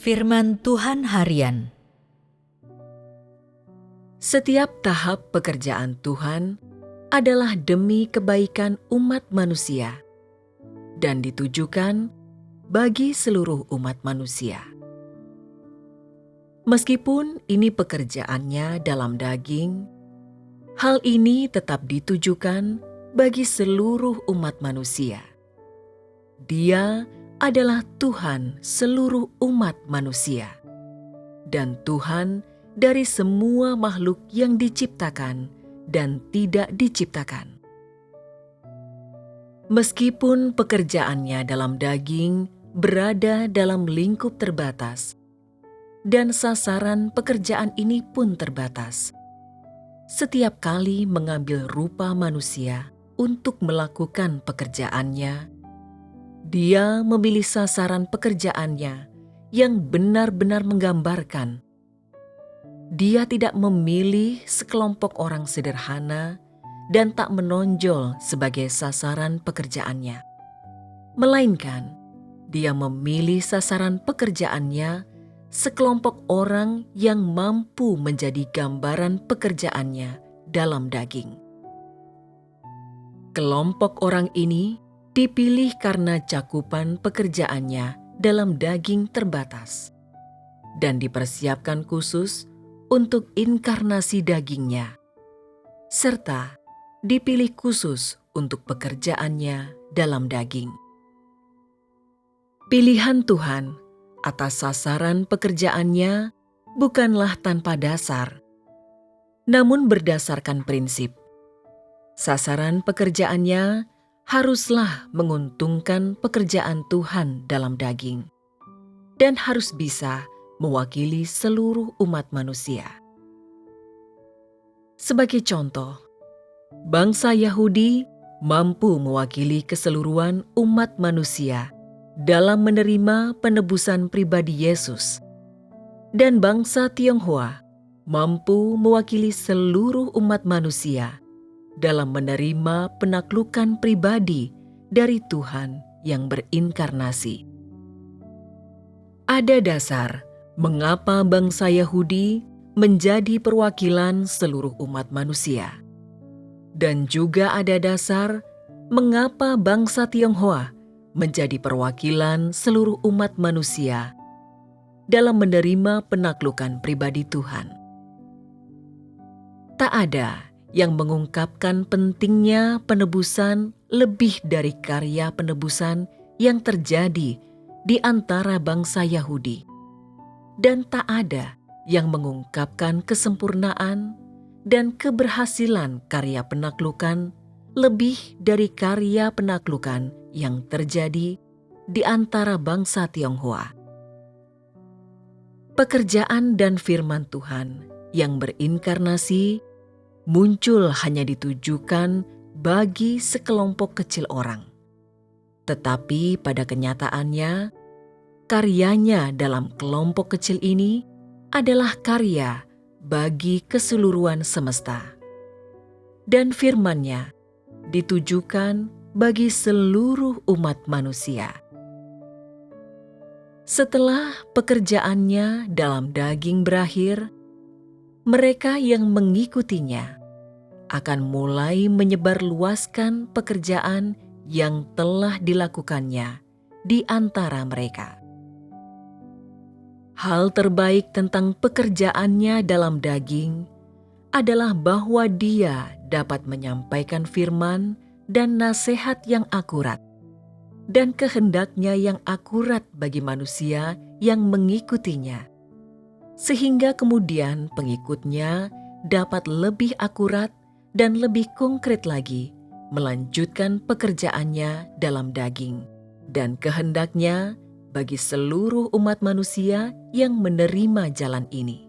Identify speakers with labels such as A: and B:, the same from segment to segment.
A: Firman Tuhan Harian.
B: Setiap tahap pekerjaan Tuhan adalah demi kebaikan umat manusia dan ditujukan bagi seluruh umat manusia. Meskipun ini pekerjaannya dalam daging, hal ini tetap ditujukan bagi seluruh umat manusia. Dia adalah Tuhan seluruh umat manusia dan Tuhan dari semua makhluk yang diciptakan dan tidak diciptakan. Meskipun pekerjaannya dalam daging berada dalam lingkup terbatas, dan sasaran pekerjaan ini pun terbatas, setiap kali mengambil rupa manusia untuk melakukan pekerjaannya, Dia memilih sasaran pekerjaannya yang benar-benar menggambarkan. Dia tidak memilih sekelompok orang sederhana dan tak menonjol sebagai sasaran pekerjaannya. Melainkan, Dia memilih sasaran pekerjaannya sekelompok orang yang mampu menjadi gambaran pekerjaannya dalam daging. Kelompok orang ini dipilih karena cakupan pekerjaannya dalam daging terbatas dan dipersiapkan khusus untuk inkarnasi dagingnya, serta dipilih khusus untuk pekerjaannya dalam daging. Pilihan Tuhan atas sasaran pekerjaannya bukanlah tanpa dasar, namun berdasarkan prinsip. Sasaran pekerjaannya haruslah menguntungkan pekerjaan Tuhan dalam daging dan harus bisa mewakili seluruh umat manusia. Sebagai contoh, bangsa Yahudi mampu mewakili keseluruhan umat manusia dalam menerima penebusan pribadi Yesus, dan bangsa Tionghoa mampu mewakili seluruh umat manusia dalam menerima penaklukan pribadi dari Tuhan yang berinkarnasi. Ada dasar mengapa bangsa Yahudi menjadi perwakilan seluruh umat manusia, dan juga ada dasar mengapa bangsa Tionghoa menjadi perwakilan seluruh umat manusia dalam menerima penaklukan pribadi Tuhan. Tak ada yang mengungkapkan pentingnya penebusan lebih dari karya penebusan yang terjadi di antara bangsa Yahudi. Dan tak ada yang mengungkapkan kesempurnaan dan keberhasilan karya penaklukan lebih dari karya penaklukan yang terjadi di antara bangsa Tionghoa. Pekerjaan dan firman Tuhan yang berinkarnasi muncul hanya ditujukan bagi sekelompok kecil orang. Tetapi pada kenyataannya, karyanya dalam kelompok kecil ini adalah karya bagi keseluruhan semesta. Dan firman-Nya ditujukan bagi seluruh umat manusia. Setelah pekerjaannya dalam daging berakhir, mereka yang mengikutinya akan mulai menyebarluaskan pekerjaan yang telah dilakukannya di antara mereka. Hal terbaik tentang pekerjaannya dalam daging adalah bahwa dia dapat menyampaikan firman dan nasihat yang akurat, dan kehendaknya yang akurat bagi manusia yang mengikutinya, sehingga kemudian pengikutnya dapat lebih akurat dan lebih konkret lagi melanjutkan pekerjaannya dalam daging dan kehendaknya bagi seluruh umat manusia yang menerima jalan ini.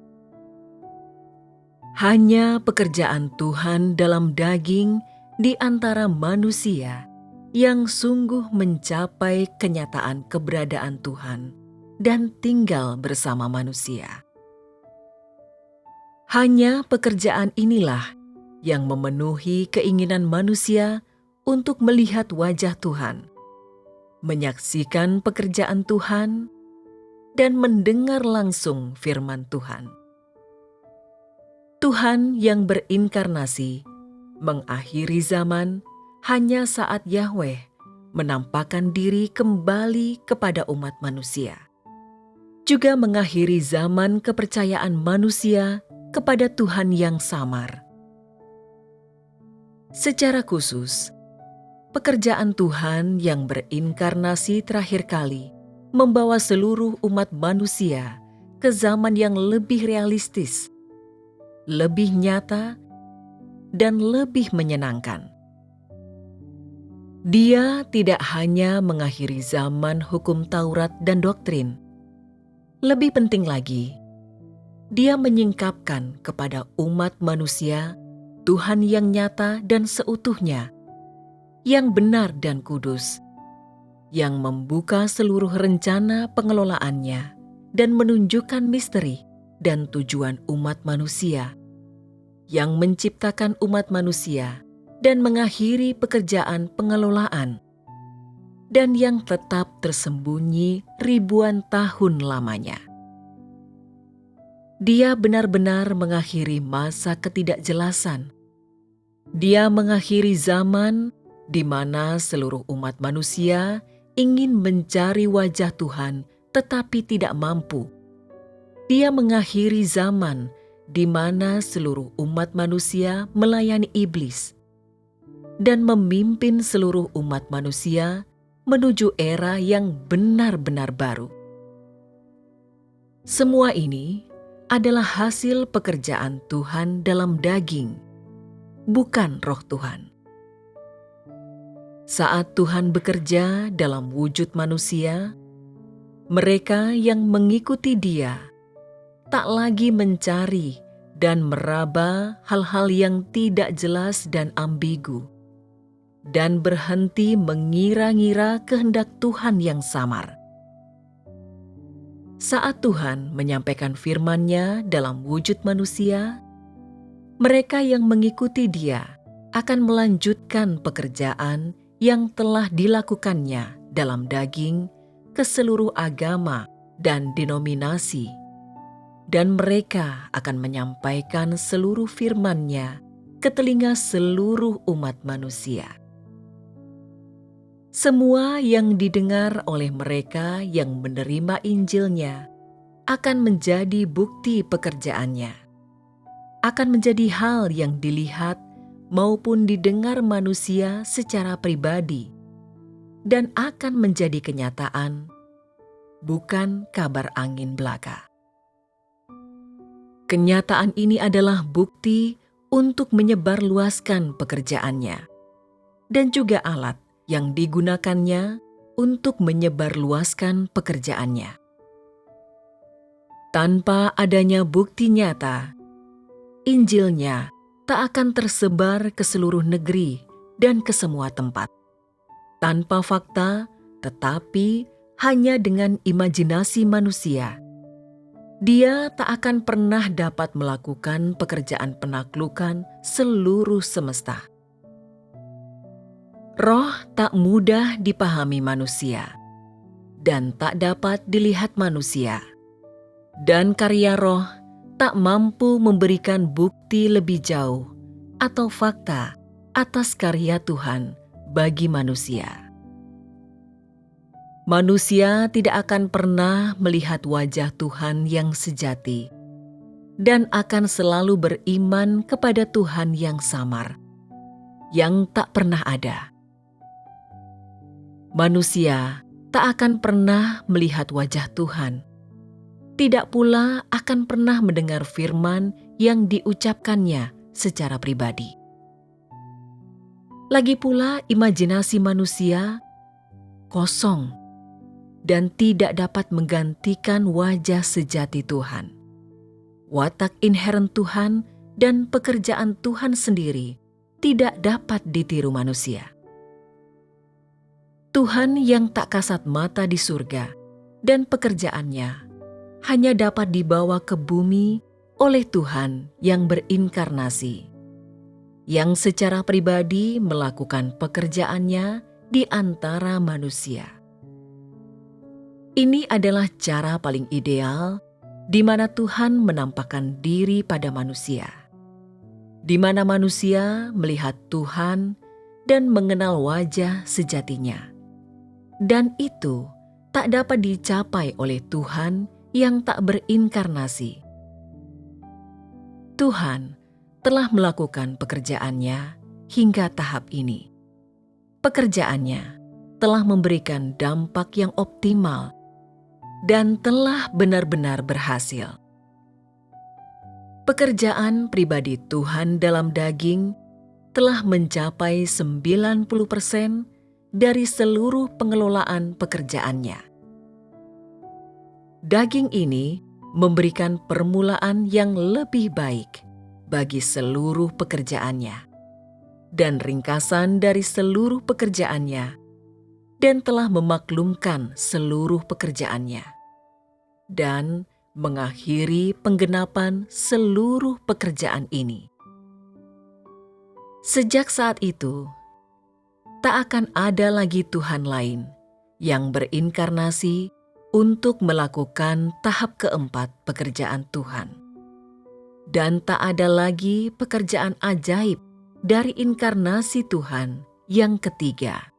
B: Hanya pekerjaan Tuhan dalam daging di antara manusia yang sungguh mencapai kenyataan keberadaan Tuhan dan tinggal bersama manusia. Hanya pekerjaan inilah yang memenuhi keinginan manusia untuk melihat wajah Tuhan, menyaksikan pekerjaan Tuhan, dan mendengar langsung firman Tuhan. Tuhan yang berinkarnasi mengakhiri zaman hanya saat Yahweh menampakkan diri kembali kepada umat manusia. Juga mengakhiri zaman kepercayaan manusia kepada Tuhan yang samar. Secara khusus, pekerjaan Tuhan yang berinkarnasi terakhir kali membawa seluruh umat manusia ke zaman yang lebih realistis, lebih nyata, dan lebih menyenangkan. Dia tidak hanya mengakhiri zaman hukum Taurat dan doktrin. Lebih penting lagi, dia menyingkapkan kepada umat manusia Tuhan yang nyata dan seutuhnya, yang benar dan kudus, yang membuka seluruh rencana pengelolaannya dan menunjukkan misteri dan tujuan umat manusia, yang menciptakan umat manusia dan mengakhiri pekerjaan pengelolaan, dan yang tetap tersembunyi ribuan tahun lamanya. Dia benar-benar mengakhiri masa ketidakjelasan. Dia mengakhiri zaman di mana seluruh umat manusia ingin mencari wajah Tuhan tetapi tidak mampu. Dia mengakhiri zaman di mana seluruh umat manusia melayani iblis dan memimpin seluruh umat manusia menuju era yang benar-benar baru. Semua ini adalah hasil pekerjaan Tuhan dalam daging, bukan Roh Tuhan. Saat Tuhan bekerja dalam wujud manusia, mereka yang mengikuti Dia tak lagi mencari dan meraba hal-hal yang tidak jelas dan ambigu, dan berhenti mengira-ngira kehendak Tuhan yang samar. Saat Tuhan menyampaikan firman-Nya dalam wujud manusia, mereka yang mengikuti Dia akan melanjutkan pekerjaan yang telah dilakukannya dalam daging ke seluruh agama dan denominasi, dan mereka akan menyampaikan seluruh firman-Nya ke telinga seluruh umat manusia. Semua yang didengar oleh mereka yang menerima Injil-Nya akan menjadi bukti pekerjaannya, akan menjadi hal yang dilihat maupun didengar manusia secara pribadi, dan akan menjadi kenyataan, bukan kabar angin belaka. Kenyataan ini adalah bukti untuk menyebarluaskan pekerjaannya, dan juga alat yang digunakannya untuk menyebarluaskan pekerjaannya. Tanpa adanya bukti nyata, Injil-Nya tak akan tersebar ke seluruh negeri dan ke semua tempat. Tanpa fakta, tetapi hanya dengan imajinasi manusia, Dia tak akan pernah dapat melakukan pekerjaan penaklukan seluruh semesta. Roh tak mudah dipahami manusia, dan tak dapat dilihat manusia. Dan karya Roh tak mampu memberikan bukti lebih jauh atau fakta atas karya Tuhan bagi manusia. Manusia tidak akan pernah melihat wajah Tuhan yang sejati, dan akan selalu beriman kepada Tuhan yang samar, yang tak pernah ada. Manusia tak akan pernah melihat wajah Tuhan, tidak pula akan pernah mendengar firman yang diucapkannya secara pribadi. Lagi pula imajinasi manusia kosong dan tidak dapat menggantikan wajah sejati Tuhan. Watak inheren Tuhan dan pekerjaan Tuhan sendiri tidak dapat ditiru manusia. Tuhan yang tak kasat mata di surga dan pekerjaannya hanya dapat dibawa ke bumi oleh Tuhan yang berinkarnasi, yang secara pribadi melakukan pekerjaannya di antara manusia. Ini adalah cara paling ideal di mana Tuhan menampakkan diri pada manusia, di mana manusia melihat Tuhan dan mengenal wajah sejatinya. Dan itu tak dapat dicapai oleh Tuhan yang tak berinkarnasi. Tuhan telah melakukan pekerjaannya hingga tahap ini. Pekerjaannya telah memberikan dampak yang optimal dan telah benar-benar berhasil. Pekerjaan pribadi Tuhan dalam daging telah mencapai 90% dari seluruh pengelolaan pekerjaannya. Daging ini memberikan permulaan yang lebih baik bagi seluruh pekerjaannya dan ringkasan dari seluruh pekerjaannya, dan telah memaklumkan seluruh pekerjaannya dan mengakhiri penggenapan seluruh pekerjaan ini. Sejak saat itu, tak akan ada lagi Tuhan lain yang berinkarnasi untuk melakukan tahap keempat pekerjaan Tuhan. Dan tak ada lagi pekerjaan ajaib dari inkarnasi Tuhan yang ketiga.